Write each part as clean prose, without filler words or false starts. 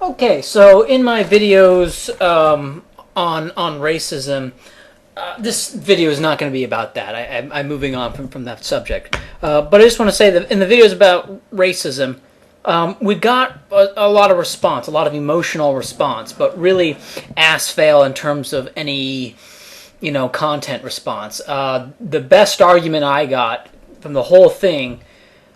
Okay, so in my videos on racism, this video is not going to be about that. I'm moving on from that subject. But I just want to say that in the videos about racism, we got a lot of response, a lot of emotional response, but really ass-fail in terms of any, content response. The best argument I got from the whole thing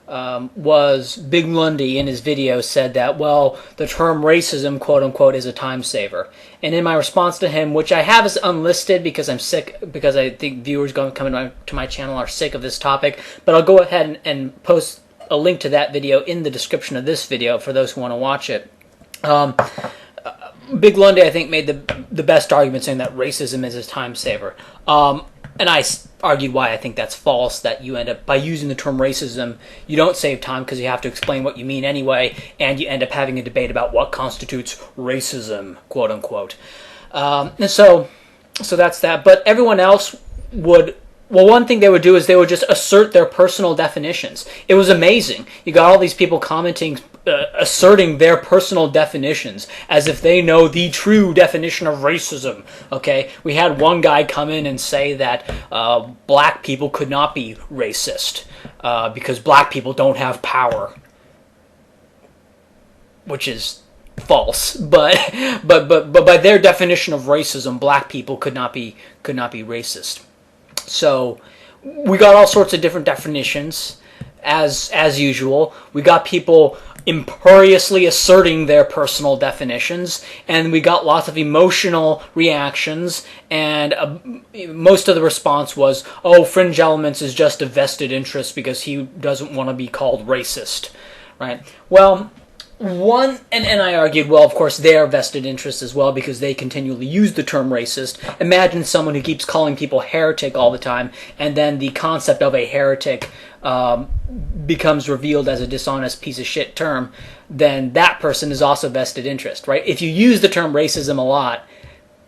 was Big Lundy in his video said that, well, the term racism, quote unquote, is a time saver. And in my response to him, which I have as unlisted because I'm sick, because I think viewers coming to my channel are sick of this topic, but I'll go ahead and post a link to that video in the description of this video for those who want to watch it. Big Lundy, I think, made the best argument saying that racism is a time saver. And I argued why I think that's false, that you end up, by using the term racism, you don't save time because you have to explain what you mean anyway, and you end up having a debate about what constitutes racism, quote unquote. And so that's that. But everyone else would, well, one thing they would do is they would just assert their personal definitions. It was amazing. You got all these people commenting, asserting their personal definitions as if they know the true definition of racism. Okay, we had one guy come in and say that black people could not be racist because black people don't have power, which is false. But by their definition of racism, black people could not be racist. So we got all sorts of different definitions, as usual. We got people imperiously asserting their personal definitions, and we got lots of emotional reactions, and most of the response was, oh, Fringe Elements is just a vested interest because he doesn't want to be called racist, right? Well, and I argued, well, of course, they are vested interests as well because they continually use the term racist. Imagine someone who keeps calling people heretic all the time, and then the concept of a heretic becomes revealed as a dishonest piece of shit term, then that person is also vested interest, right? If you use the term racism a lot,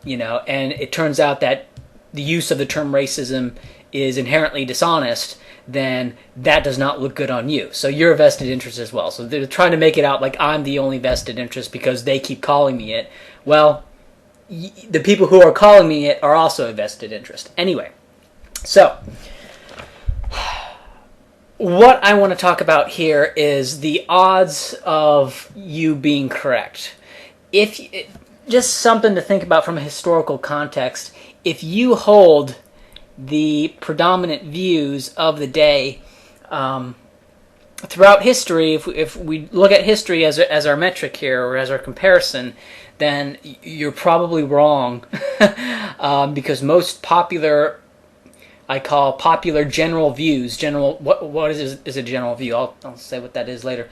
and it turns out that the use of the term racism is inherently dishonest, then that does not look good on you. So you're a vested interest as well. So they're trying to make it out like I'm the only vested interest because they keep calling me it. Well, the people who are calling me it are also a vested interest. Anyway, so what I want to talk about here is the odds of you being correct. Just something to think about from a historical context. If you hold the predominant views of the day throughout history, if we look at history as our metric here, or as our comparison, then you're probably wrong because most popular, I call popular general views, what is a general view? I'll say what that is later.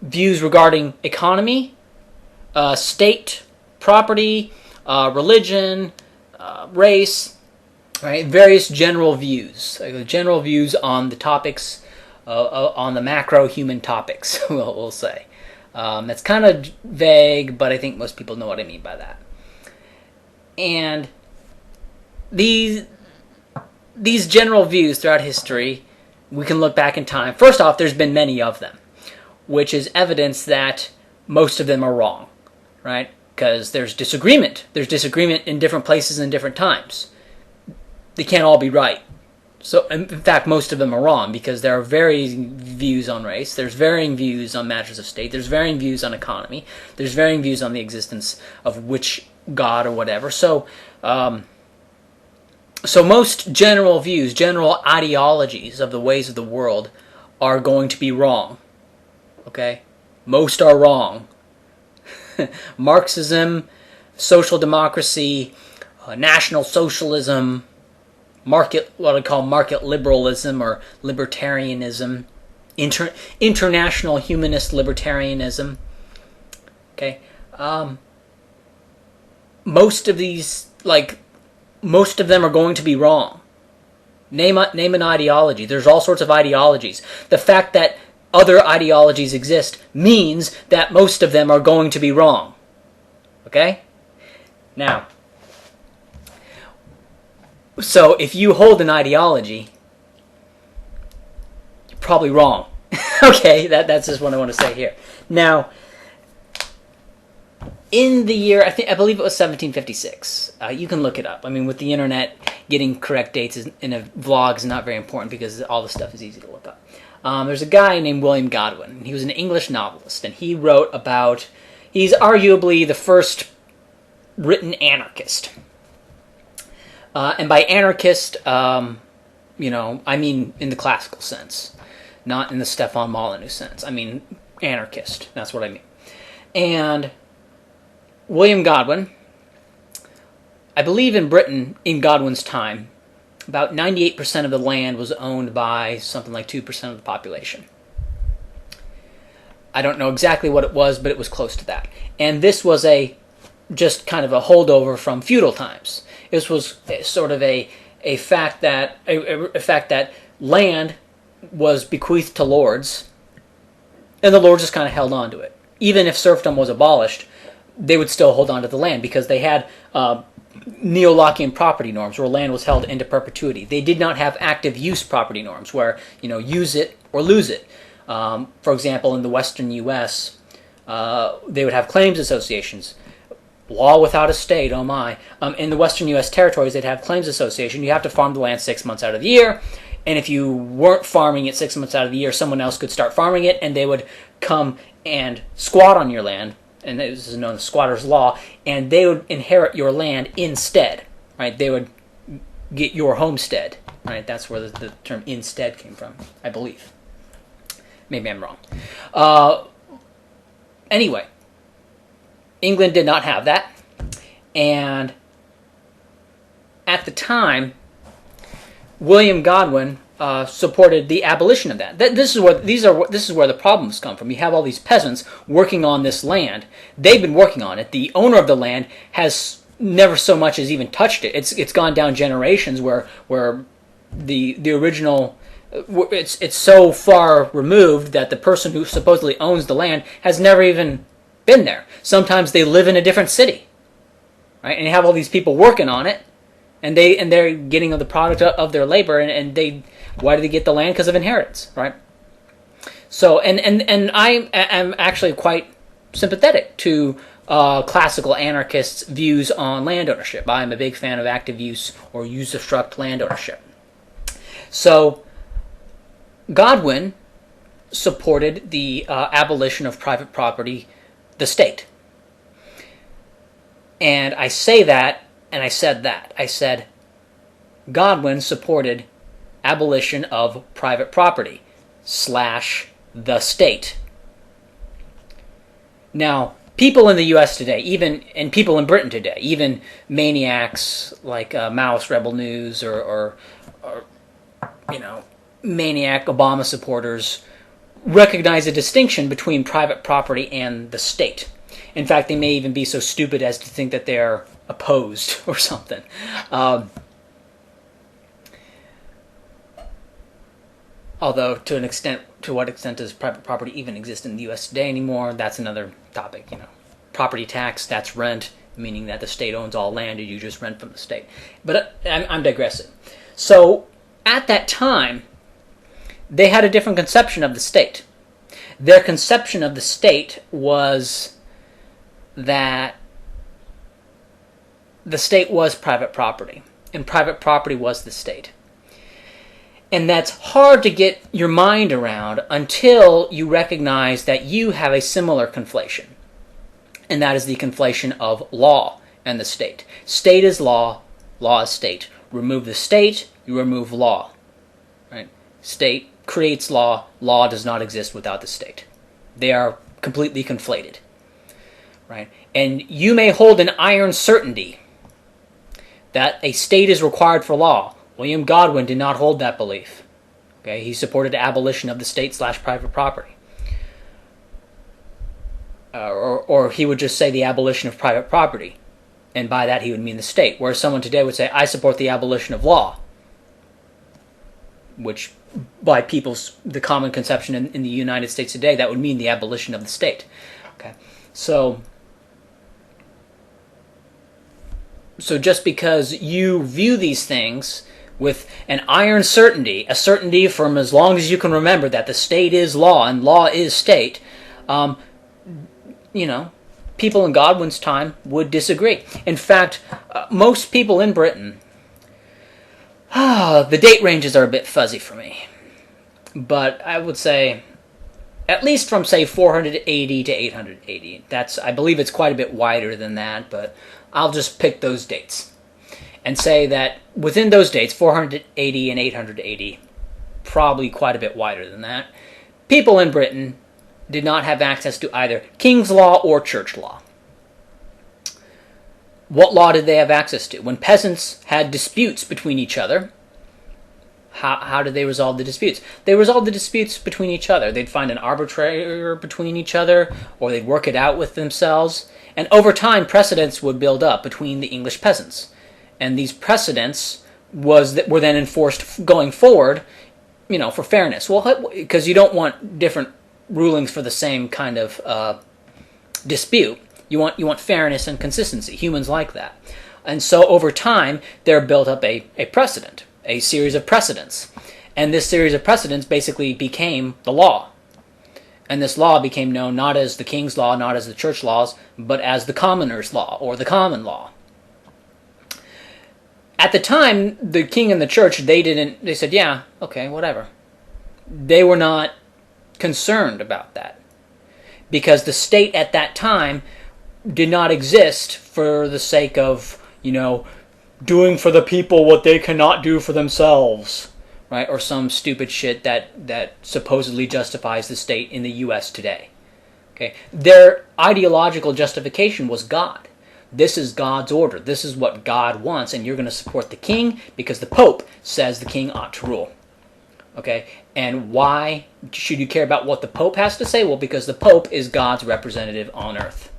Views regarding economy, state, property, religion, race, right? Various general views, general views on the topics, on the macro human topics, we'll say. That's kind of vague, but I think most people know what I mean by that. And these general views throughout history, we can look back in time. First off, there's been many of them, which is evidence that most of them are wrong, right? Because there's disagreement. There's disagreement in different places and different times. They can't all be right. So, in fact, most of them are wrong because there are varying views on race, there's varying views on matters of state, there's varying views on economy, there's varying views on the existence of which god or whatever. So most general views, general ideologies of the ways of the world are going to be wrong. Okay? Most are wrong. Marxism, social democracy, National Socialism, what I call market liberalism or libertarianism, international humanist libertarianism. Okay, most of them are going to be wrong. Name an ideology. There's all sorts of ideologies. The fact that other ideologies exist means that most of them are going to be wrong. Okay? Now, so if you hold an ideology, you're probably wrong. Okay, that's just what I want to say here. Now, in the year, I believe it was 1756. You can look it up. I mean, with the internet, getting correct dates in a vlog is not very important because all the stuff is easy to look up. There's a guy named William Godwin. He was an English novelist, and he wrote about. He's arguably the first written anarchist. And by anarchist, I mean in the classical sense, not in the Stefan Molyneux sense. I mean anarchist. That's what I mean. And William Godwin, I believe in Britain, in Godwin's time, about 98% of the land was owned by something like 2% of the population. I don't know exactly what it was, but it was close to that. And this was just kind of a holdover from feudal times. This was sort of a fact that land was bequeathed to lords, and the lords just kind of held on to it. Even if serfdom was abolished, they would still hold on to the land because they had neo-Lockean property norms where land was held into perpetuity. They did not have active use property norms where, use it or lose it. For example, in the western U.S., they would have claims associations. Law without a state, oh my. In the western U.S. territories, they'd have claims association. You have to farm the land 6 months out of the year. And if you weren't farming it 6 months out of the year, someone else could start farming it, and they would come and squat on your land. And this is known as squatter's law. And they would inherit your land instead. Right? They would get your homestead. Right? That's where the term instead came from, I believe. Maybe I'm wrong. Anyway, England did not have that, and at the time, William Godwin supported the abolition of that. This is where the problems come from. You have all these peasants working on this land. They've been working on it. The owner of the land has never so much as even touched it. It's gone down generations where the original. It's so far removed that the person who supposedly owns the land has never even been there. Sometimes they live in a different city, right? And you have all these people working on it, and they're getting the product of their labor. And why do they get the land? Because of inheritance, right? So and I am actually quite sympathetic to classical anarchists' views on land ownership. I am a big fan of active use or usufruct land ownership. So Godwin supported the abolition of private property, the state. And I say that, and I said that. I said Godwin supported abolition of private property / the state. Now, people in the U.S. today, and people in Britain today, even maniacs like Maoist Rebel News or maniac Obama supporters recognize a distinction between private property and the state. In fact, they may even be so stupid as to think that they're opposed or something. Although, to what extent does private property even exist in the U.S. today anymore? That's another topic. Property tax, that's rent, meaning that the state owns all land and you just rent from the state. But I'm digressing. So, at that time, they had a different conception of the state. Their conception of the state was that the state was private property, and private property was the state. And that's hard to get your mind around until you recognize that you have a similar conflation. And that is the conflation of law and the state. State is law, law is state. Remove the state, you remove law. Right? State creates law, law does not exist without the state. They are completely conflated. Right? And you may hold an iron certainty that a state is required for law. William Godwin did not hold that belief. Okay? He supported abolition of the state / private property. Or he would just say the abolition of private property. And by that he would mean the state. Whereas someone today would say, I support the abolition of law. Which, by the common conception in the United States today, that would mean the abolition of the state. Okay? So just because you view these things with an iron certainty, a certainty from as long as you can remember that the state is law and law is state, people in Godwin's time would disagree. In fact, most people in Britain, the date ranges are a bit fuzzy for me, but I would say at least from, say, 480 to 880. I believe it's quite a bit wider than that, but I'll just pick those dates and say that within those dates, 480 and 880, probably quite a bit wider than that, people in Britain did not have access to either king's law or church law. What law did they have access to? When peasants had disputes between each other, how did they resolve the disputes? They resolved the disputes between each other. They'd find an arbitrator between each other, or they'd work it out with themselves. And over time, precedents would build up between the English peasants. And these precedents were then enforced going forward, for fairness. Well, because you don't want different rulings for the same kind of dispute. You want fairness and consistency. Humans like that. And so over time, there built up a precedent, a series of precedents. And this series of precedents basically became the law. And this law became known not as the king's law, not as the church laws, but as the commoner's law, or the common law. At the time, the king and the church, they said, yeah, okay, whatever. They were not concerned about that. Because the state at that time did not exist for the sake of, doing for the people what they cannot do for themselves, right? Or some stupid shit that supposedly justifies the state in the U.S. today. Okay, their ideological justification was God. This is God's order. This is what God wants, and you're going to support the king because the Pope says the king ought to rule. Okay, and why should you care about what the Pope has to say? Well, because the Pope is God's representative on earth.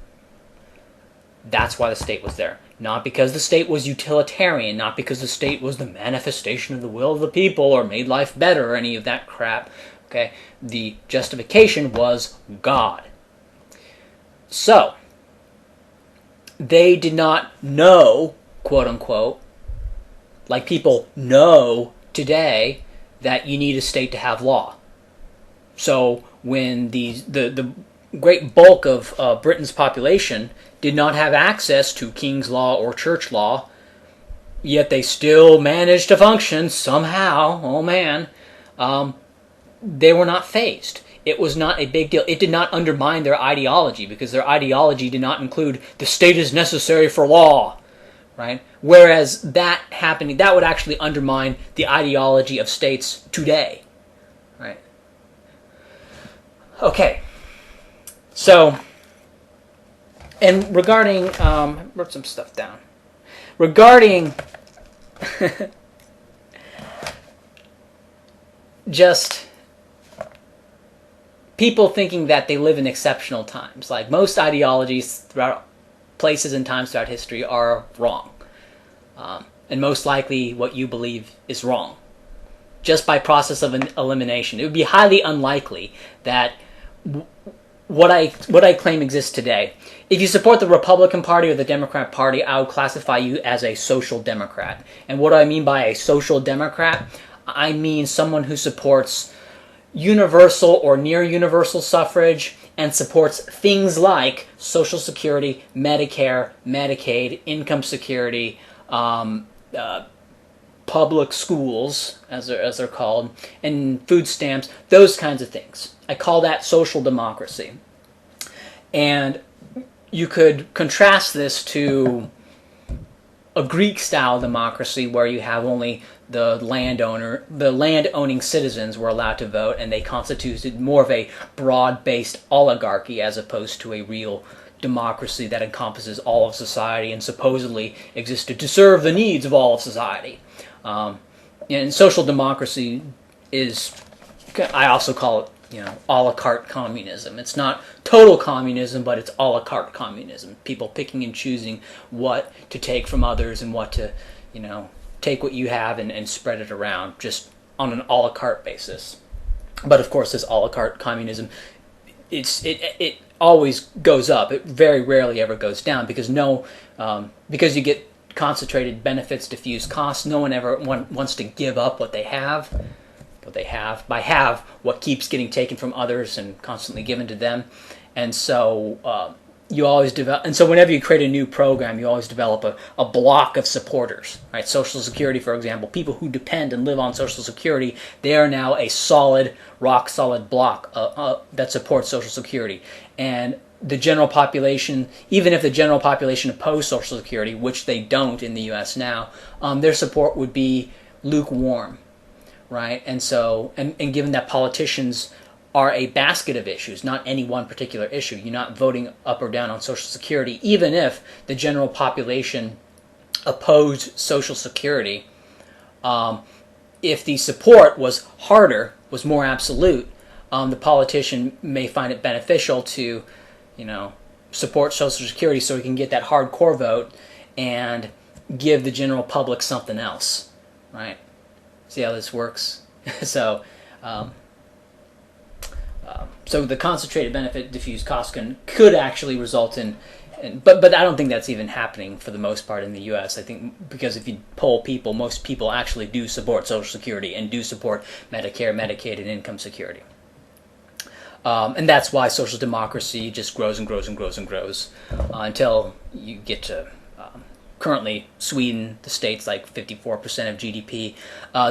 That's why the state was there. Not because the state was utilitarian, not because the state was the manifestation of the will of the people or made life better or any of that crap. Okay, the justification was God. So, they did not know, quote unquote, like people know today, that you need a state to have law. So when the great bulk of Britain's population did not have access to king's law or church law, yet they still managed to function somehow, oh man, they were not fazed. It was not a big deal. It did not undermine their ideology, because their ideology did not include the state is necessary for law, right? Whereas that happening, that would actually undermine the ideology of states today, right? Okay, so, and regarding, I wrote some stuff down. Regarding just people thinking that they live in exceptional times. Like most ideologies throughout places and times throughout history are wrong. And most likely what you believe is wrong. Just by process of elimination. It would be highly unlikely that what I claim exists today. If you support the Republican Party or the Democrat Party, I would classify you as a social democrat. And what do I mean by a social democrat? I mean someone who supports universal or near universal suffrage and supports things like Social Security, Medicare, Medicaid, income security, public schools, as they're called, and food stamps, those kinds of things. I call that social democracy. And you could contrast this to a Greek-style democracy where you have only the land-owning citizens were allowed to vote, and they constituted more of a broad-based oligarchy as opposed to a real democracy that encompasses all of society and supposedly existed to serve the needs of all of society. And social democracy is, I also call it, a la carte communism. It's not total communism, but it's a la carte communism. People picking and choosing what to take from others and what to, take what you have and spread it around just on an a la carte basis. But of course, this a la carte communism, it always goes up. It very rarely ever goes down because because you get concentrated benefits, diffuse costs. No one ever wants to give up what they have. What keeps getting taken from others and constantly given to them. And so you always develop, and so whenever you create a new program, you always develop a block of supporters, right? Social Security, for example, people who depend and live on Social Security, they are now a solid, rock solid block that supports Social Security. And the general population, even if the general population opposed Social Security, which they don't in the U.S. now, their support would be lukewarm, right? And so, and given that politicians are a basket of issues, not any one particular issue. You're not voting up or down on Social Security, even if the general population opposed Social Security. If the support was harder, was more absolute, the politician may find it beneficial to, support Social Security so he can get that hardcore vote and give the general public something else, right? See how this works? So. So the concentrated benefit diffuse cost could actually result in but I don't think that's even happening for the most part in the U.S. I think because if you poll people, most people actually do support Social Security and do support Medicare, Medicaid, and income security. And that's why social democracy just grows and grows and grows and grows until you get to currently Sweden, the state's like 54% of GDP.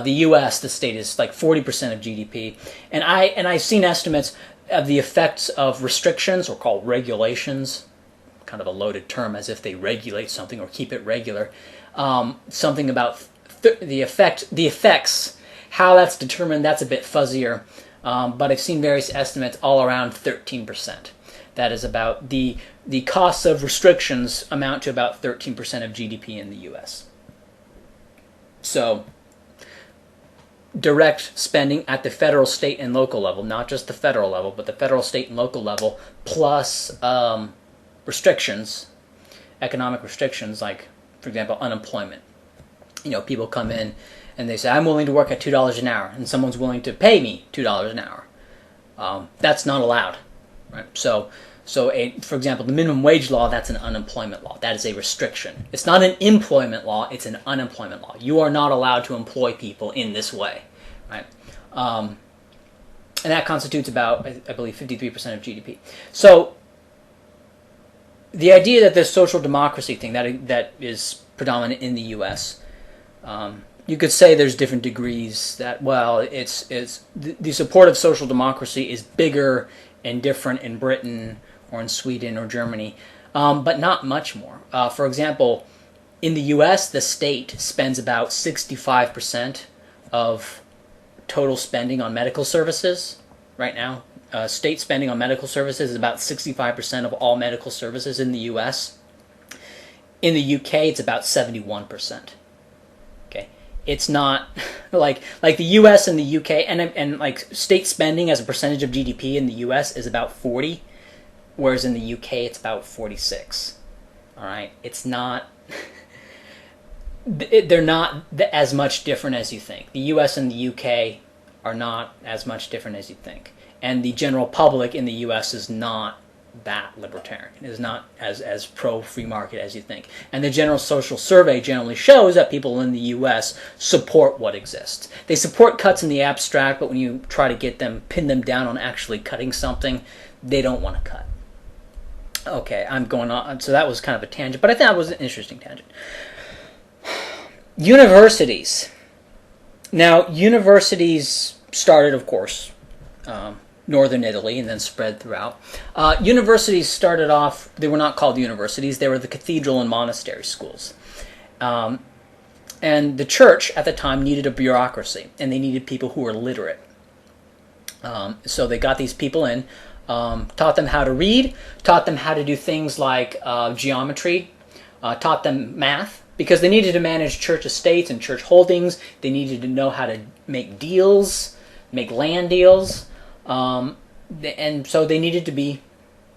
The U.S., the state is like 40% of GDP. And I've seen estimates of the effects of restrictions, or called regulations, kind of a loaded term, as if they regulate something or keep it regular. Something about the effects, how that's determined, that's a bit fuzzier. But I've seen various estimates all around 13%. That is about the costs of restrictions amount to about 13% of GDP in the U.S. So direct spending at the federal, state, and local level, not just the federal level, but the federal, state, and local level, plus restrictions, economic restrictions, like, for example, unemployment. People come in and they say, I'm willing to work at $2 an hour, and someone's willing to pay me $2 an hour. That's not allowed. Right? So for example, the minimum wage law, that's an unemployment law. That is a restriction. It's not an employment law, it's an unemployment law. You are not allowed to employ people in this way. Right? And that constitutes about, I believe, 53% of GDP. So the idea that this social democracy thing, that is predominant in the U.S., you could say there's different degrees that, well, it's the support of social democracy is bigger and different in Britain or in Sweden or Germany, but not much more. For example, in the U.S., the state spends about 65% of total spending on medical services right now. State spending on medical services is about 65% of all medical services in the U.S. In the U.K., it's about 71%. Okay, it's not like the U.S. and the U.K. and like state spending as a percentage of GDP in the U.S. is about 40, whereas in the U.K. it's about 46. All right, it's not. They're not as much different as you think. The U.S. and the U.K. are not as much different as you think. And the general public in the U.S. is not that libertarian. It is not as pro-free market as you think. And the general social survey generally shows that people in the U.S. support what exists. They support cuts in the abstract, but when you try to pin them down on actually cutting something, they don't want to cut. Okay, I'm going on. So that was kind of a tangent, but I thought it was an interesting tangent. Universities. Now, universities started, of course, northern Italy and then spread throughout. Universities started off, they were not called universities, they were the cathedral and monastery schools. And the church at the time needed a bureaucracy, and they needed people who were literate. So they got these people in, taught them how to read, taught them how to do things like geometry, taught them math, because they needed to manage church estates and church holdings. They needed to know how to make deals, make land deals. And so they needed to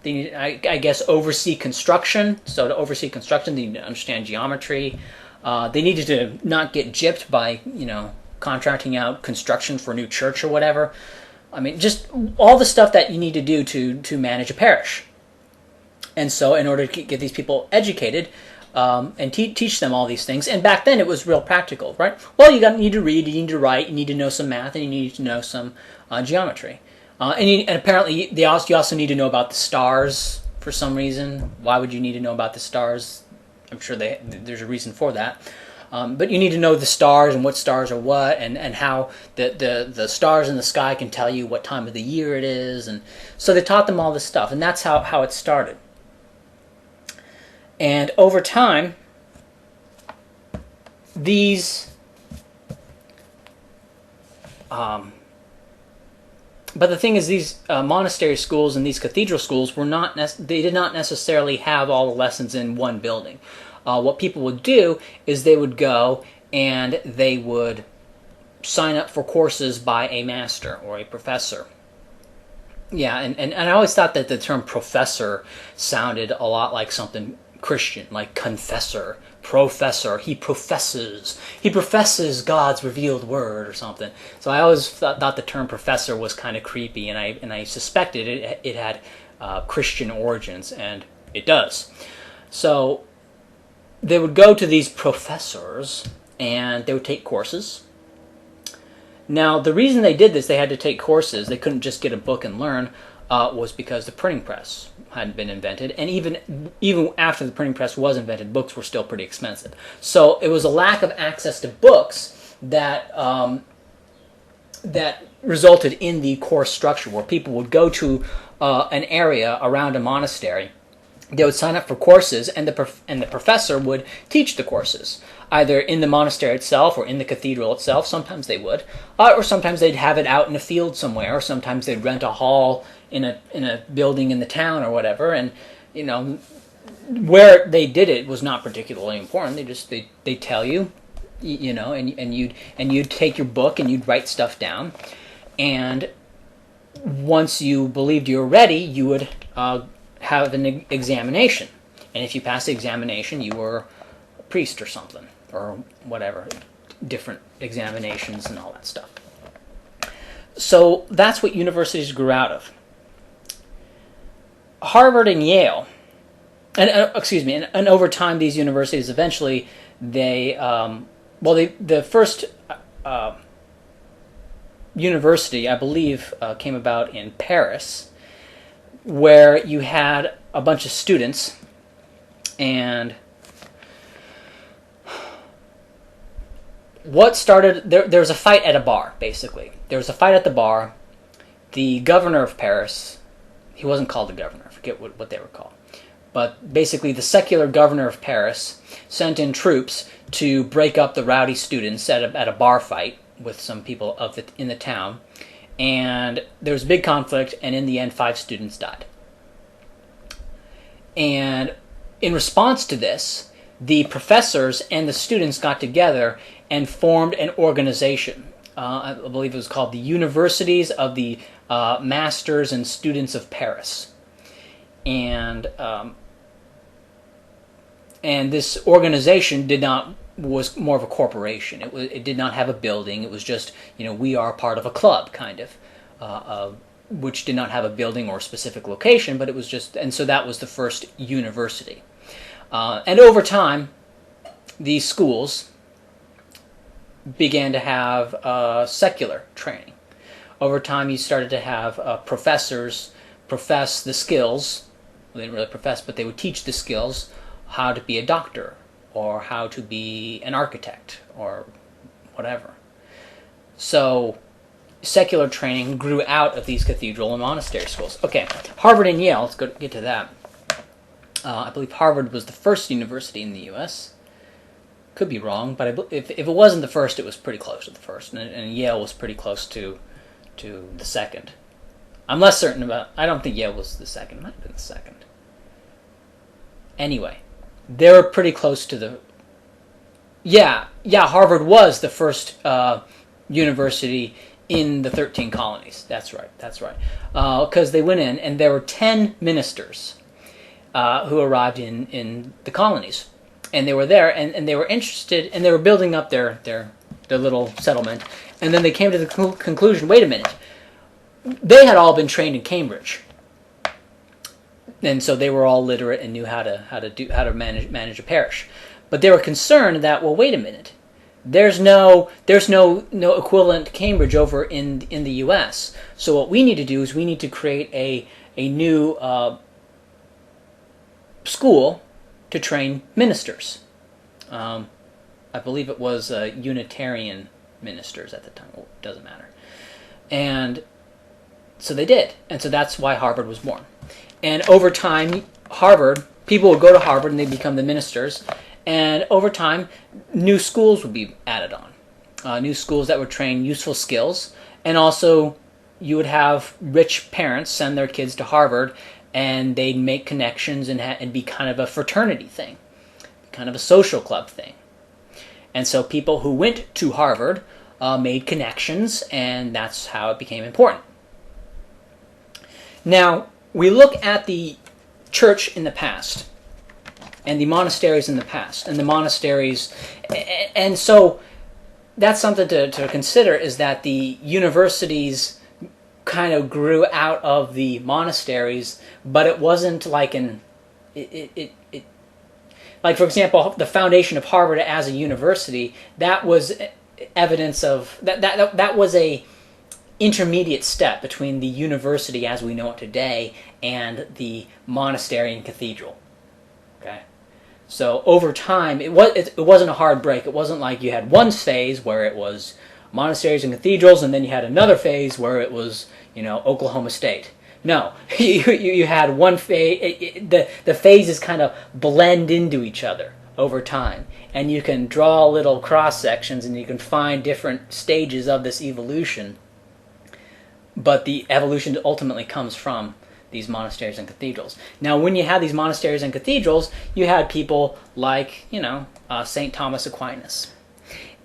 I guess, oversee construction. So to oversee construction, they needed to understand geometry. They needed to not get gypped by, contracting out construction for a new church or whatever. I mean, just all the stuff that you need to do to manage a parish. And so in order to get these people educated, and teach them all these things. And back then it was real practical, right? Well, you need to read, you need to write, you need to know some math, and you need to know some geometry. And apparently you also need to know about the stars for some reason. Why would you need to know about the stars? I'm sure there's a reason for that. But you need to know the stars and what stars are what, and how the stars in the sky can tell you what time of the year it is. And so they taught them all this stuff, and that's how it started. And over time, these... but the thing is, these monastery schools and these cathedral schools were not they did not necessarily have all the lessons in one building. What people would do is they would go and they would sign up for courses by a master or a professor. Yeah, and I always thought that the term professor sounded a lot like something Christian, like confessor, professor. He professes God's revealed word or something. So I always thought the term professor was kind of creepy, and I suspected it had Christian origins, and it does. So they would go to these professors, and they would take courses. Now, the reason they did this, they had to take courses, they couldn't just get a book and learn, was because the printing press hadn't been invented, and even after the printing press was invented, books were still pretty expensive. So it was a lack of access to books that that resulted in the course structure, where people would go to an area around a monastery. They would sign up for courses, and the professor would teach the courses, either in the monastery itself or in the cathedral itself. Sometimes they would, or sometimes they'd have it out in a field somewhere, or sometimes they'd rent a hall in a building in the town or whatever. And where they did it was not particularly important. They tell you, and you'd take your book and you'd write stuff down, and once you believed you were ready, you would have an examination, and if you passed the examination, you were a priest or something, or whatever, different examinations and all that stuff. So that's what universities grew out of. Harvard and Yale, and over time, these universities eventually the first university, I believe, came about in Paris, where you had a bunch of students, and what started there was a fight at a bar. Basically, there was a fight at the bar. The governor of Paris, he wasn't called the governor, I forget what they were called, but basically the secular governor of Paris sent in troops to break up the rowdy students at a bar fight with some people in the town. And there was a big conflict, and in the end, 5 students died. And in response to this, the professors and the students got together and formed an organization. I believe it was called the Universities of the Masters and Students of Paris. And this organization was more of a corporation. It did not have a building. It was just, we are part of a club, kind of, which did not have a building or a specific location, but it was just, and so that was the first university. And over time, these schools began to have secular training. Over time, you started to have professors profess the skills. Well, they didn't really profess, but they would teach the skills, how to be a doctor, or how to be an architect, or whatever. So secular training grew out of these cathedral and monastery schools. Okay, Harvard and Yale, let's get to that. I believe Harvard was the first university in the U.S. Could be wrong, but if it wasn't the first, it was pretty close to the first, and Yale was pretty close to the second. I'm less certain about, I don't think Yale was the second. It might have been the second. Anyway, they were pretty close to the... Yeah, Harvard was the first university in the 13 colonies. That's right. Because they went in, and there were 10 ministers who arrived in the colonies. And they were there, and they were interested, and they were building up their little settlement. And then they came to the conclusion, wait a minute, they had all been trained in Cambridge. And so they were all literate and knew how to manage a parish. But they were concerned that, well, wait a minute, there's no equivalent to Cambridge over in the U.S. So what we need to do is we need to create a new school to train ministers. I believe it was Unitarian ministers at the time. Well, it doesn't matter. And so they did. And so that's why Harvard was born. And over time, people would go to Harvard and they'd become the ministers. And over time, new schools would be added on. New schools that would train useful skills. And also, you would have rich parents send their kids to Harvard, and they'd make connections and be kind of a fraternity thing, kind of a social club thing. And so people who went to Harvard made connections, and that's how it became important. Now, we look at the church in the past, and the monasteries in the past, and the monasteries, and so that's something to consider, is that the universities kind of grew out of the monasteries, but it wasn't like like, for example, the foundation of Harvard as a university, that was evidence of that was a intermediate step between the university as we know it today and the monastery and cathedral. Okay, so over time, it wasn't a hard break. It wasn't like you had one phase where it was monasteries and cathedrals, and then you had another phase where it was, Oklahoma State. No, you had one phase. The phases kind of blend into each other over time, and you can draw little cross sections, and you can find different stages of this evolution. But the evolution ultimately comes from these monasteries and cathedrals. Now, when you had these monasteries and cathedrals, you had people like, St. Thomas Aquinas.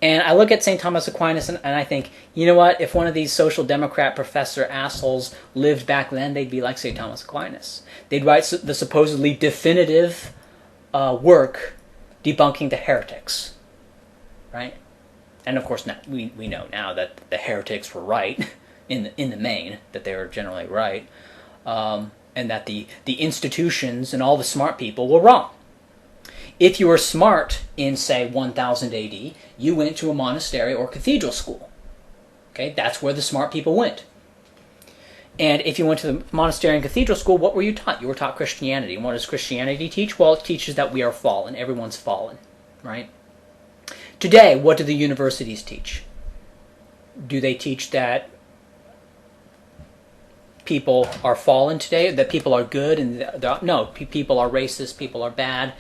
And I look at St. Thomas Aquinas and I think, you know what, if one of these social democrat professor assholes lived back then, they'd be like St. Thomas Aquinas. They'd write the supposedly definitive work debunking the heretics, right? And of course, now, we know now that the heretics were right, in the main, that they were generally right, and that the institutions and all the smart people were wrong. If you were smart in, say, 1000 AD, you went to a monastery or cathedral school. Okay, that's where the smart people went. And if you went to the monastery and cathedral school, what were you taught? You were taught Christianity. And what does Christianity teach? Well, it teaches that we are fallen. Everyone's fallen, right? Today, what do the universities teach? Do they teach that people are fallen today? That people are good? No, people are racist. People are bad.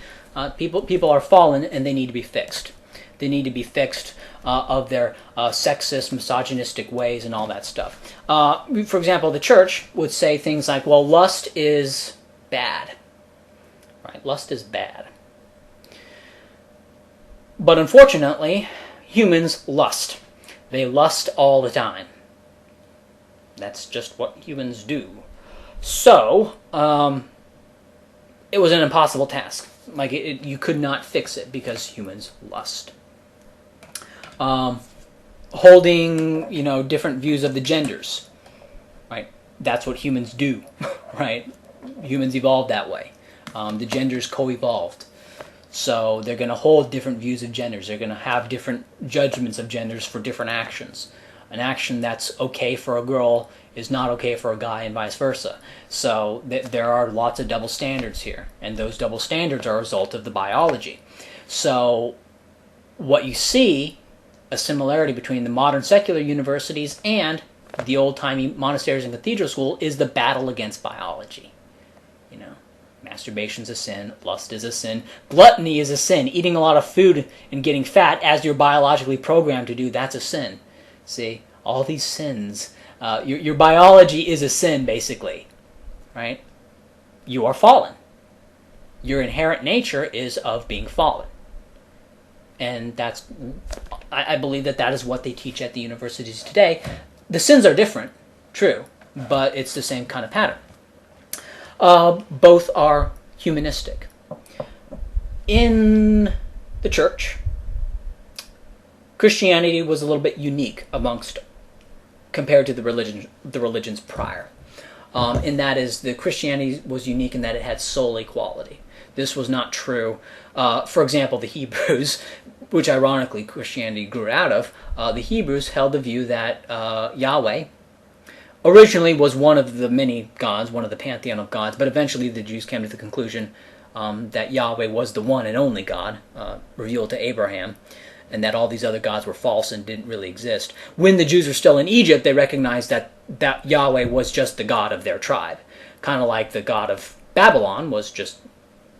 People are fallen, and they need to be fixed. They need to be fixed of their sexist, misogynistic ways and all that stuff. For example, the church would say things like, well, lust is bad. Right? Lust is bad. But unfortunately, humans lust. They lust all the time. That's just what humans do. So, it was an impossible task. Like, you could not fix it because humans lust. Holding, different views of the genders, right? That's what humans do, right? Humans evolved that way. The genders co-evolved. So they're going to hold different views of genders. They're going to have different judgments of genders for different actions. An action that's okay for a girl is not okay for a guy, and vice versa. So there are lots of double standards here, and those double standards are a result of the biology. So what you see, a similarity between the modern secular universities and the old-timey monasteries and cathedral school, is the battle against biology. Masturbation's a sin, lust is a sin, gluttony is a sin. Eating a lot of food and getting fat as you're biologically programmed to do, that's a sin. See, all these sins. Your biology is a sin, basically, right? You are fallen. Your inherent nature is of being fallen. And I believe that is what they teach at the universities today. The sins are different, true, but it's the same kind of pattern. Both are humanistic. In the church, Christianity was a little bit unique compared to the religions prior. And that is, the Christianity was unique in that it had soul equality. This was not true. For example, the Hebrews, which ironically Christianity grew out of, the Hebrews held the view that Yahweh originally was one of the many gods, one of the pantheon of gods, but eventually the Jews came to the conclusion that Yahweh was the one and only God revealed to Abraham, and that all these other gods were false and didn't really exist. When the Jews were still in Egypt, they recognized that Yahweh was just the God of their tribe, kind of like the God of Babylon was just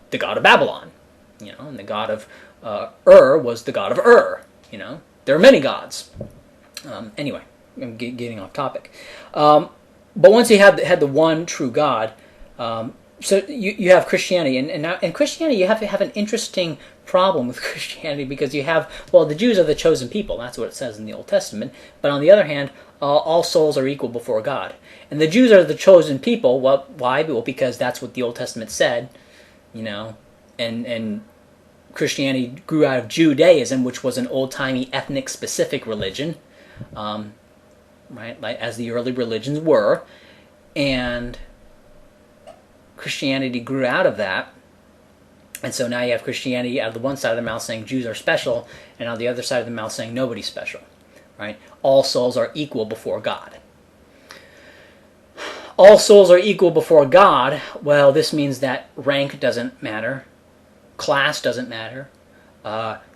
the God of Babylon, and the God of was the God of There are many gods. Anyway, I'm getting off topic. But once you had the one true God, so you have Christianity, and Christianity, you have an interesting problem with Christianity, because you have, the Jews are the chosen people. That's what it says in the Old Testament. But on the other hand, all souls are equal before God. And the Jews are the chosen people. Why? Well, because that's what the Old Testament said, and Christianity grew out of Judaism, which was an old-timey ethnic-specific religion, right, like as the early religions were, and Christianity grew out of that, and so now you have Christianity out of the one side of the mouth saying Jews are special, and on the other side of the mouth saying nobody's special, right? All souls are equal before God. All souls are equal before God. Well, this means that rank doesn't matter, class doesn't matter,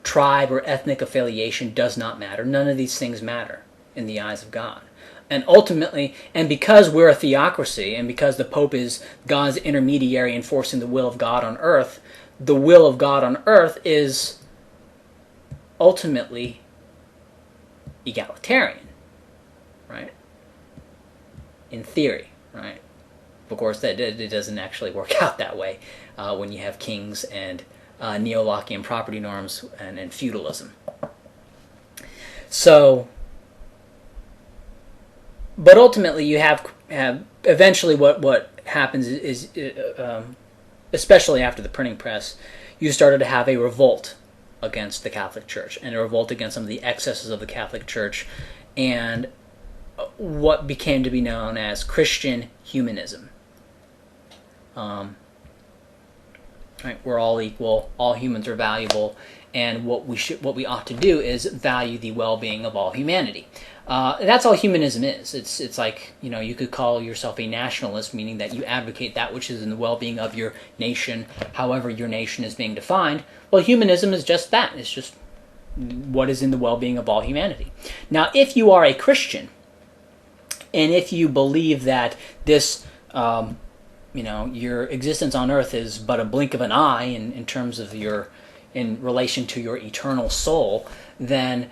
tribe or ethnic affiliation does not matter. None of these things matter in the eyes of God. And ultimately, and because we're a theocracy, and because the Pope is God's intermediary enforcing the will of God on earth, the will of God on earth is ultimately egalitarian, right? In theory, right? Of course, it doesn't actually work out that way when you have kings and neo-Lockean property norms and feudalism. So, but ultimately, you have eventually what happens is especially after the printing press, you started to have a revolt against the Catholic Church, and a revolt against some of the excesses of the Catholic Church, and what became to be known as Christian humanism. Right, we're all equal, all humans are valuable, and what we ought to do is value the well-being of all humanity. That's all humanism is. It's like, you could call yourself a nationalist, meaning that you advocate that which is in the well-being of your nation, however your nation is being defined. Well, humanism is just that. It's just what is in the well-being of all humanity. Now, if you are a Christian, and if you believe that this, your existence on earth is but a blink of an eye in terms of in relation to your eternal soul, then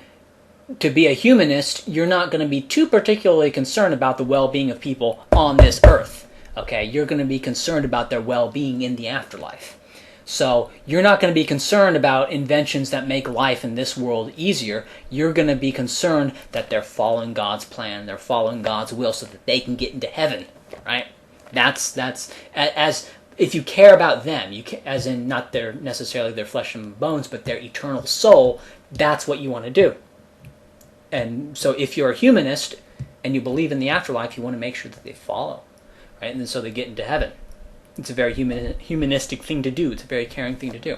to be a humanist, you're not going to be too particularly concerned about the well-being of people on this earth. Okay, you're going to be concerned about their well-being in the afterlife. So you're not going to be concerned about inventions that make life in this world easier. You're going to be concerned that they're following God's plan, they're following God's will, so that they can get into heaven, right? That's as if you care about them, as in not necessarily their flesh and bones, but their eternal soul. That's what you want to do. And so if you're a humanist and you believe in the afterlife, you want to make sure that they follow, right? And so they get into heaven. It's a very humanistic thing to do. It's a very caring thing to do.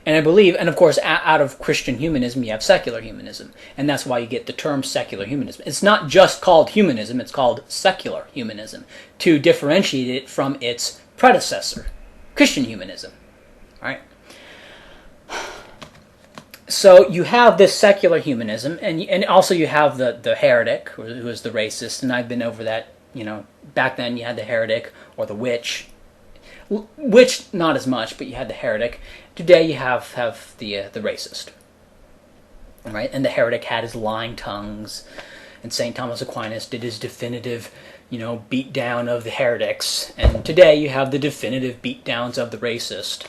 And I believe, and of course, out of Christian humanism, you have secular humanism. And that's why you get the term secular humanism. It's not just called humanism, it's called secular humanism, to differentiate it from its predecessor, Christian humanism. All right? So you have this secular humanism, and also you have the heretic, who is the racist, and I've been over that. Back then you had the heretic or the witch. Witch, not as much, but you had the heretic. Today you have the racist, right? And the heretic had his lying tongues, and St. Thomas Aquinas did his definitive, beat down of the heretics. And today you have the definitive beat downs of the racist.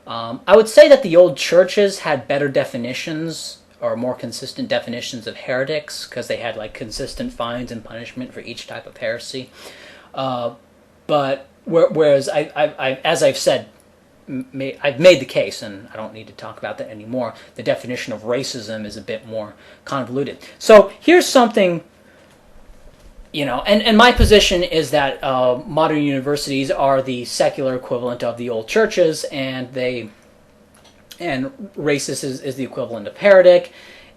I would say that the old churches had better definitions, or more consistent definitions of heretics, because they had consistent fines and punishment for each type of heresy. But whereas as I've said, I've made the case, and I don't need to talk about that anymore. The definition of racism is a bit more convoluted. So here's something, and my position is that modern universities are the secular equivalent of the old churches, and racist is the equivalent of heretic.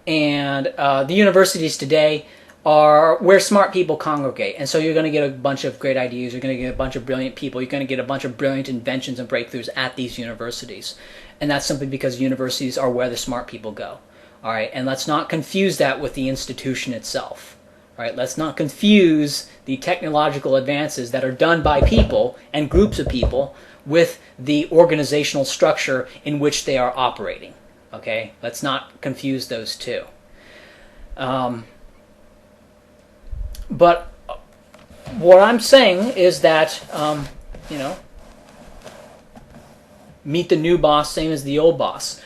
And the universities today are where smart people congregate. And so you're going to get a bunch of great ideas, you're going to get a bunch of brilliant people, you're going to get a bunch of brilliant inventions and breakthroughs at these universities. And that's simply because universities are where the smart people go. All right, and let's not confuse that with the institution itself. All right, let's not confuse the technological advances that are done by people and groups of people with the organizational structure in which they are operating. Okay, let's not confuse those two. But what I'm saying is that, meet the new boss, same as the old boss.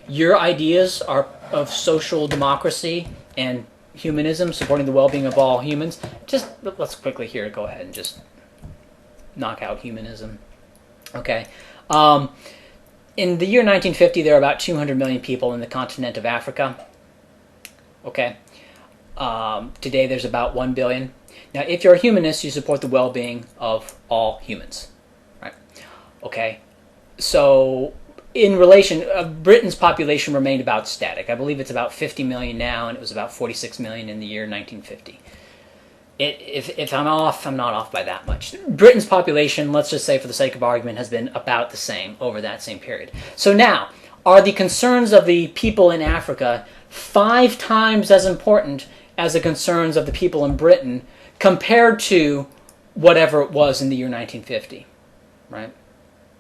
Your ideas are of social democracy and humanism, supporting the well-being of all humans. Just let's quickly here go ahead and just knock out humanism. Okay. In the year 1950, there were about 200 million people in the continent of Africa. Okay. Today, there's about 1 billion. Now, if you're a humanist, you support the well-being of all humans. Right? Okay. So, in relation, Britain's population remained about static. I believe it's about 50 million now, and it was about 46 million in the year 1950. If I'm off, I'm not off by that much. Britain's population, let's just say for the sake of argument, has been about the same over that same period. So now, are the concerns of the people in Africa 5 times as important as the concerns of the people in Britain compared to whatever it was in the year 1950? Right?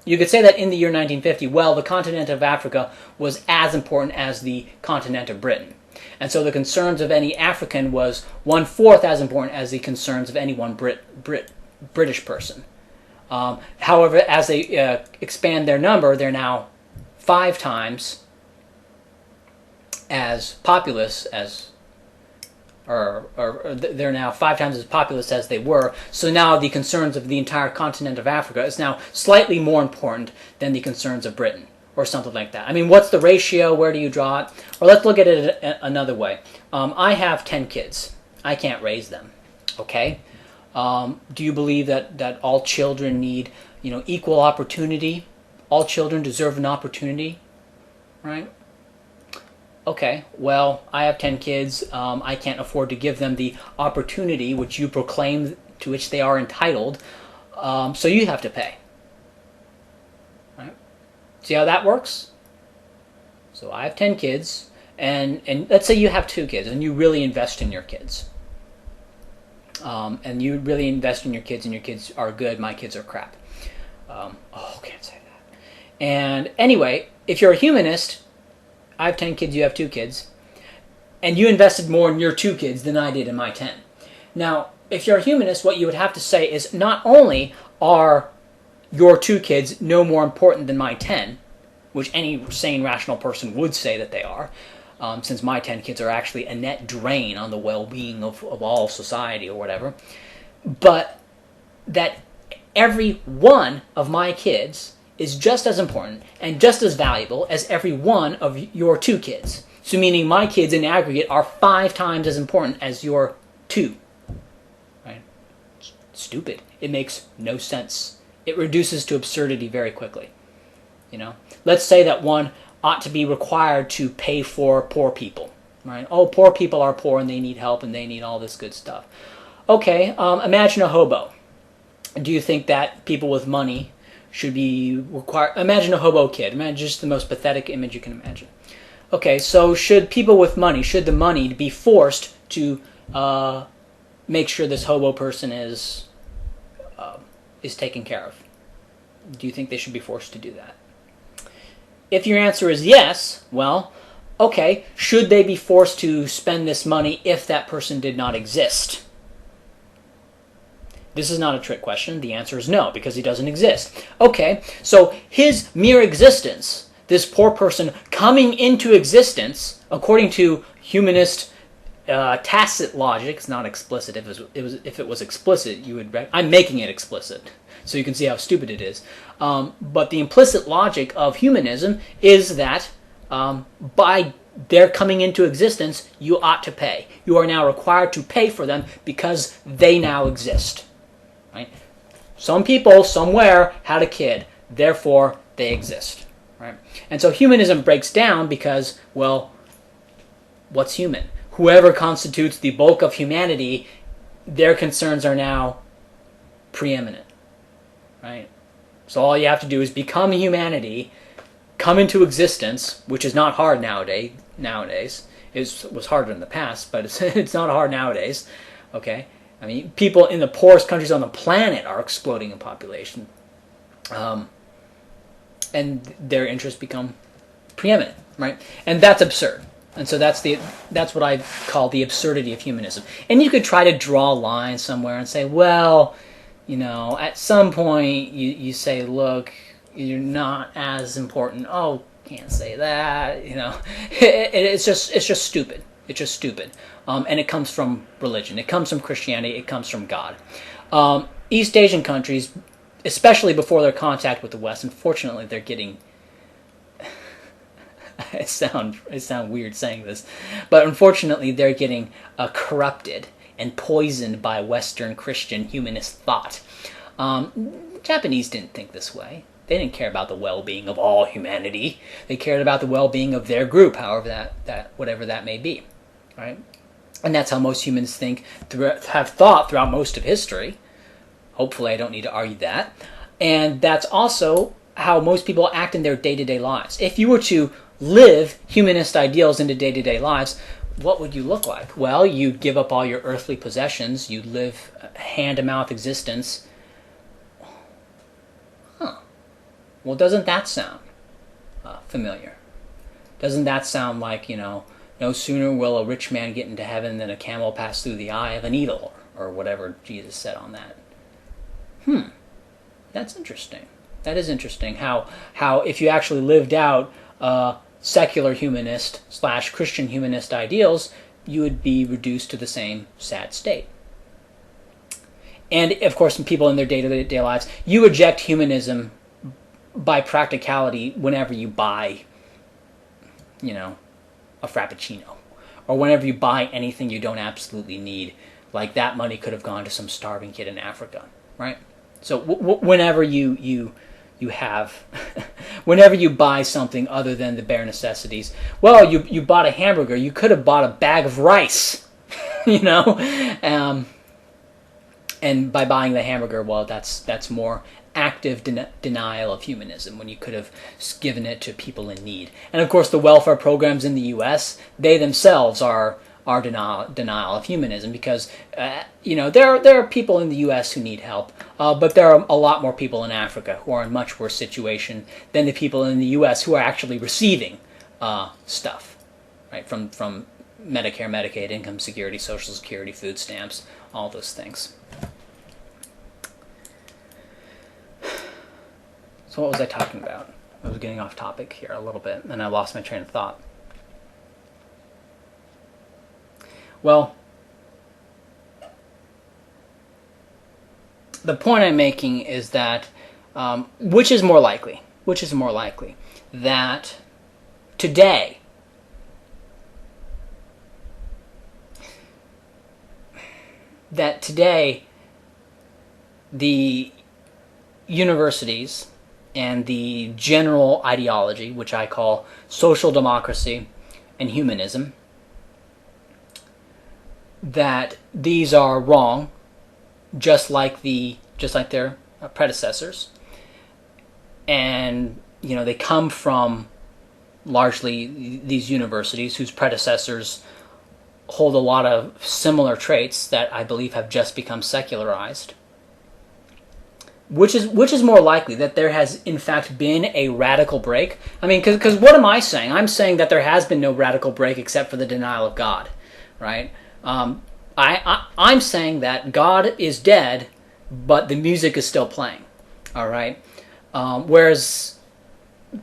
You could say that in the year 1950, well, the continent of Africa was as important as the continent of Britain. And so the concerns of any African was 1/4 as important as the concerns of any one British person. However, as they expand their number, they're now 5 times as populous as, or they're now 5 times as populous as they were. So now the concerns of the entire continent of Africa is now slightly more important than the concerns of Britain, or something like that. I mean, what's the ratio? Where do you draw it? Or let's look at it another way. I have 10 kids. I can't raise them. Okay? Do you believe that all children need, equal opportunity? All children deserve an opportunity, right? Okay, well, I have 10 kids. I can't afford to give them the opportunity which you proclaim to which they are entitled, so you have to pay. Right? See how that works? So I have 10 kids, and let's say you have 2 kids, and you really invest in your kids. And you really invest in your kids, and your kids are good, my kids are crap. Can't say that. And anyway, if you're a humanist, I have 10 kids, you have 2 kids, and you invested more in your 2 kids than I did in my 10. Now, if you're a humanist, what you would have to say is not only are your 2 kids no more important than my 10, which any sane, rational person would say that they are, since my 10 kids are actually a net drain on the well-being of all society or whatever, but that every one of my kids is just as important and just as valuable as every one of your 2 kids. So meaning my kids in aggregate are 5 times as important as your 2. Right? Stupid. It makes no sense. It reduces to absurdity very quickly. Let's say that one ought to be required to pay for poor people. Right? Oh, poor people are poor and they need help and they need all this good stuff. Okay, imagine a hobo. Do you think that people with money should be required? Imagine a hobo kid. Imagine just the most pathetic image you can imagine. Okay, so should people with money, should the money be forced to make sure this hobo person is taken care of? Do you think they should be forced to do that? If your answer is yes, well, okay, should they be forced to spend this money if that person did not exist? This is not a trick question. The answer is no, because he doesn't exist. Okay, so his mere existence, this poor person coming into existence, according to humanist tacit logic, it's not explicit. If it was explicit, you would. I'm making it explicit, so you can see how stupid it is. But the implicit logic of humanism is that by their coming into existence, you ought to pay. You are now required to pay for them because they now exist. Right? Some people somewhere had a kid, therefore they exist. Right? And so humanism breaks down because, well, what's human? whoever constitutes the bulk of humanity, their concerns are now preeminent, right? So all you have to do is become humanity, come into existence, which is not hard nowadays. It was harder in the past, but it's not hard nowadays. Okay, I mean, people in the poorest countries on the planet are exploding in population, and their interests become preeminent, right? And that's absurd. And so that's what I call the absurdity of humanism. And you could try to draw a line somewhere and say, well, at some point you say, look, you're not as important. Oh, can't say that. It's just stupid. It's just stupid. And it comes from religion. It comes from Christianity. It comes from God. East Asian countries, especially before their contact with the West, unfortunately, they're getting. I sound weird saying this, but unfortunately, they're getting corrupted and poisoned by Western Christian humanist thought. Japanese didn't think this way. They didn't care about the well-being of all humanity. They cared about the well-being of their group, however whatever that may be, right? And that's how most humans have thought throughout most of history. Hopefully, I don't need to argue that. And that's also how most people act in their day-to-day lives. If you were to live humanist ideals into day-to-day lives, what would you look like? Well, you'd give up all your earthly possessions. You'd live a hand-to-mouth existence. Well, doesn't that sound familiar? Doesn't that sound like, no sooner will a rich man get into heaven than a camel pass through the eye of a needle, or whatever Jesus said on that? That's interesting. That is interesting. How if you actually lived out secular humanist / Christian humanist ideals, you would be reduced to the same sad state. And, of course, people in their day-to-day lives, you reject humanism by practicality whenever you buy, a Frappuccino. Or whenever you buy anything you don't absolutely need. Like that money could have gone to some starving kid in Africa, right? So whenever you have, whenever you buy something other than the bare necessities, well, you bought a hamburger, you could have bought a bag of rice, and by buying the hamburger, well, that's more active denial of humanism, when you could have given it to people in need. And of course, the welfare programs in the U.S., they themselves are denial of humanism, because there are people in the U.S. who need help, but there are a lot more people in Africa who are in much worse situation than the people in the U.S. who are actually receiving stuff, right, from Medicare, Medicaid, income security, Social Security, food stamps, all those things. So what was I talking about? I was getting off topic here a little bit, and I lost my train of thought. Well, the point I'm making is that which is more likely that today the universities and the general ideology, which I call social democracy and humanism, that these are wrong, just like their predecessors, and they come from largely these universities whose predecessors hold a lot of similar traits that I believe have just become secularized. Which is more likely, that there has in fact been a radical break? I mean, because what am I saying? I'm saying that there has been no radical break except for the denial of God, right? I'm saying that God is dead, but the music is still playing, all right? Whereas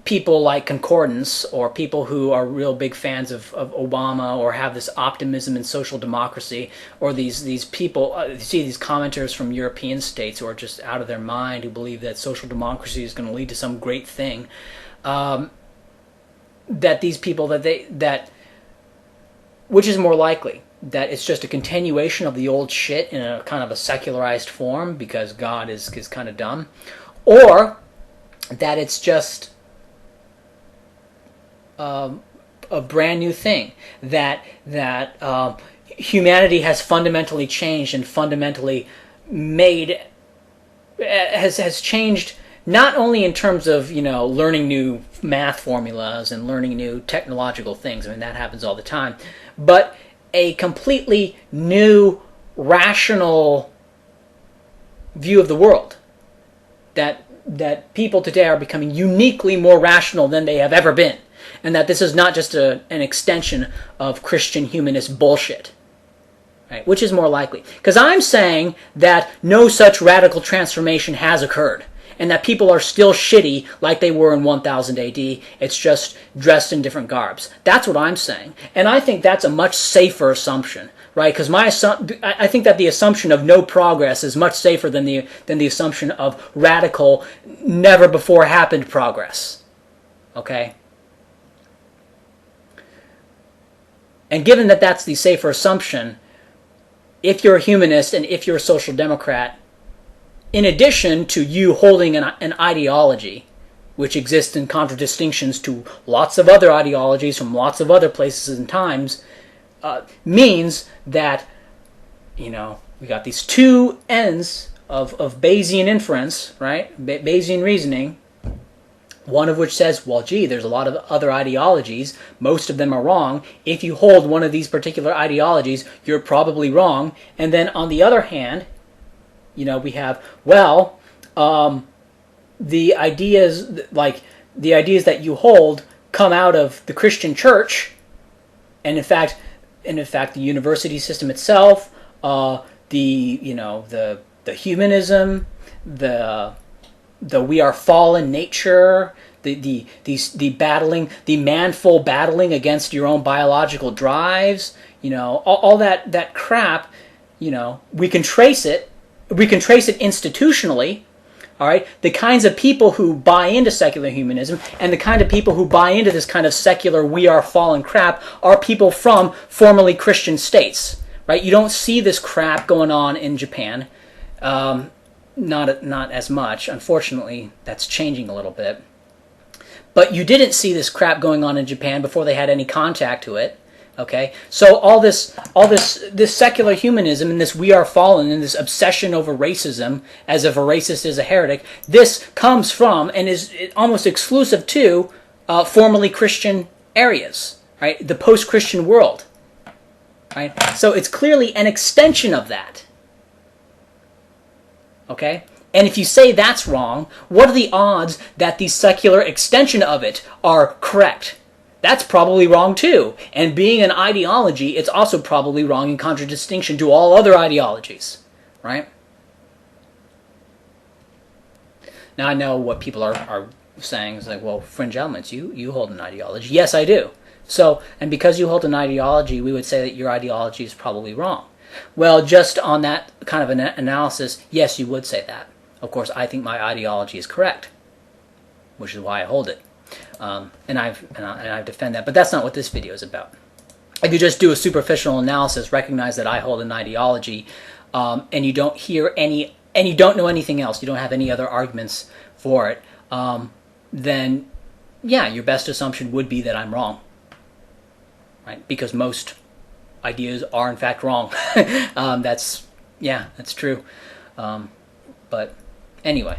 people like Concordance, or people who are real big fans of Obama, or have this optimism in social democracy, or these people, you see these commenters from European states who are just out of their mind, who believe that social democracy is going to lead to some great thing, that these people, which is more likely? That it's just a continuation of the old shit in a kind of a secularized form because God is kind of dumb, or that it's just a brand new thing, that humanity has fundamentally changed and fundamentally has changed, not only in terms of, learning new math formulas and learning new technological things. I mean, that happens all the time, but a completely new rational view of the world, that people today are becoming uniquely more rational than they have ever been, and that this is not just an extension of Christian humanist bullshit, right? Which is more likely, because I'm saying that no such radical transformation has occurred, and that people are still shitty like they were in 1000 AD. It's just dressed in different garbs. That's what I'm saying, and I think that's a much safer assumption. Right, because I think that the assumption of no progress is much safer than the assumption of radical, never before happened progress. Okay? And given that that's the safer assumption, if you're a humanist and if you're a social democrat, in addition to you holding an ideology, which exists in contradistinctions to lots of other ideologies from lots of other places and times, means that, we got these two ends of Bayesian inference, right? Bayesian reasoning, one of which says, well, gee, there's a lot of other ideologies. Most of them are wrong. If you hold one of these particular ideologies, you're probably wrong. And then on the other hand, we have, the ideas that you hold come out of the Christian church, and in fact, the university system itself, the humanism, the we are fallen nature, the manful battling against your own biological drives, all that crap, we can trace it institutionally. All right, the kinds of people who buy into secular humanism and the kind of people who buy into this kind of secular we are fallen crap are people from formerly Christian states, right? You don't see this crap going on in Japan, not as much. Unfortunately, that's changing a little bit. But you didn't see this crap going on in Japan before they had any contact to it. Okay, so all this secular humanism and this we are fallen and this obsession over racism, as if a racist is a heretic, this comes from and is almost exclusive to formerly Christian areas, right? The post-Christian world, right? So it's clearly an extension of that. Okay, and if you say that's wrong, what are the odds that the secular extension of it are correct? That's probably wrong too. And being an ideology, it's also probably wrong in contradistinction to all other ideologies, right? Now I know what people are saying is like, well, fringe elements, you hold an ideology. Yes, I do. So, and because you hold an ideology, we would say that your ideology is probably wrong. Well, just on that kind of an analysis, yes, you would say that. Of course, I think my ideology is correct, which is why I hold it. And I defend that, but that's not what this video is about. If you just do a superficial analysis, recognize that I hold an ideology, and you don't hear any, and you don't know anything else, you don't have any other arguments for it, then yeah, your best assumption would be that I'm wrong, right? Because most ideas are in fact wrong. That's true. But anyway.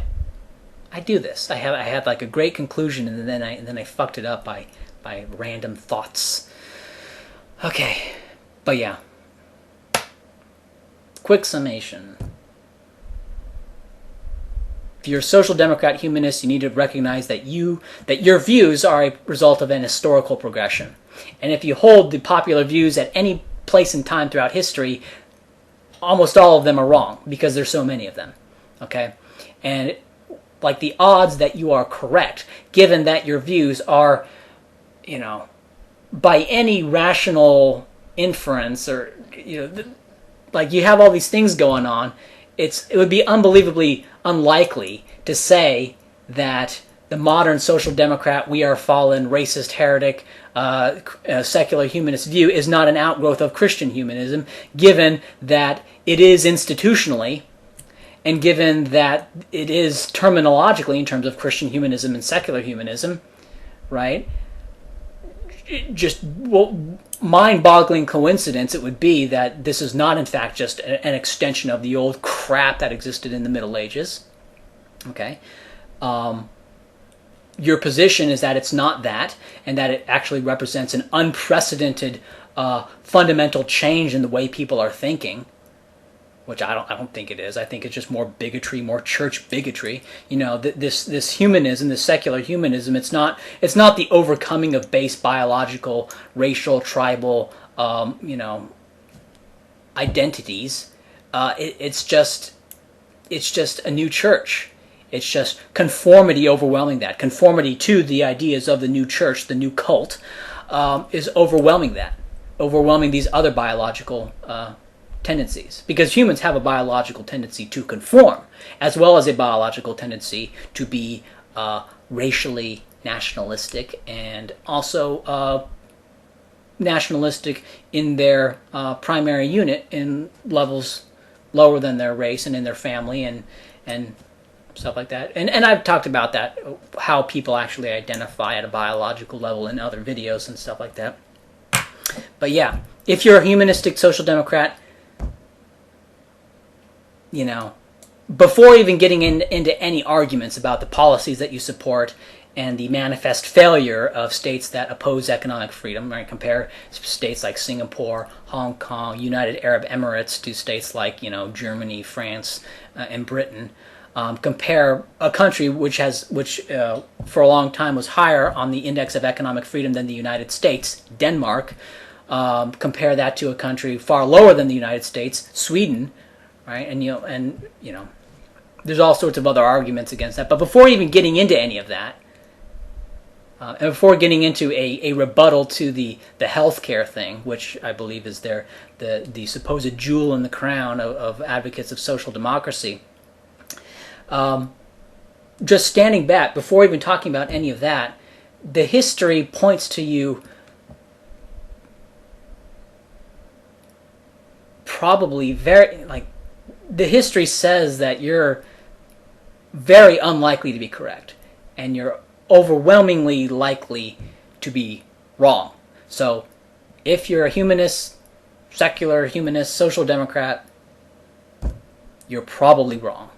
I do this. I had like a great conclusion, and then I fucked it up by random thoughts. Okay, but yeah. Quick summation. If you're a social democrat humanist, you need to recognize that your views are a result of an historical progression, and if you hold the popular views at any place in time throughout history, almost all of them are wrong because there's so many of them. Okay, and like the odds that you are correct, given that your views are, by any rational inference, or like you have all these things going on, it would be unbelievably unlikely to say that the modern social democrat, we are fallen, racist, heretic, secular humanist view is not an outgrowth of Christian humanism, given that it is institutionally, and given that it is terminologically in terms of Christian humanism and secular humanism, right? just mind-boggling coincidence it would be that this is not in fact just an extension of the old crap that existed in the Middle Ages. Okay, your position is that it's not that, and that it actually represents an unprecedented fundamental change in the way people are thinking, which I don't think it is. I think it's just more bigotry, more church bigotry. You know, this humanism, this secular humanism. It's not the overcoming of base biological, racial, tribal, identities. It's just a new church. It's just conformity overwhelming that. Conformity to the ideas of the new church, the new cult, is overwhelming that. Overwhelming these other biological tendencies. Because humans have a biological tendency to conform, as well as a biological tendency to be racially nationalistic, and also nationalistic in their primary unit in levels lower than their race and in their family and stuff like that. And I've talked about that, how people actually identify at a biological level in other videos and stuff like that. But yeah, if you're a humanistic social democrat, you know, before even getting into any arguments about the policies that you support and the manifest failure of states that oppose economic freedom, right? Compare states like Singapore, Hong Kong, United Arab Emirates to states like, you know, Germany, France, and Britain. Compare a country which for a long time was higher on the index of economic freedom than the United States, Denmark. Compare that to a country far lower than the United States, Sweden, right? And you know, there's all sorts of other arguments against that. But before even getting into any of that, and before getting into a rebuttal to the healthcare thing, which I believe is the supposed jewel in the crown of advocates of social democracy. Just standing back, before even talking about any of that, the history points to you probably the history says that you're very unlikely to be correct, and you're overwhelmingly likely to be wrong. So if you're a humanist, secular humanist, social democrat, you're probably wrong.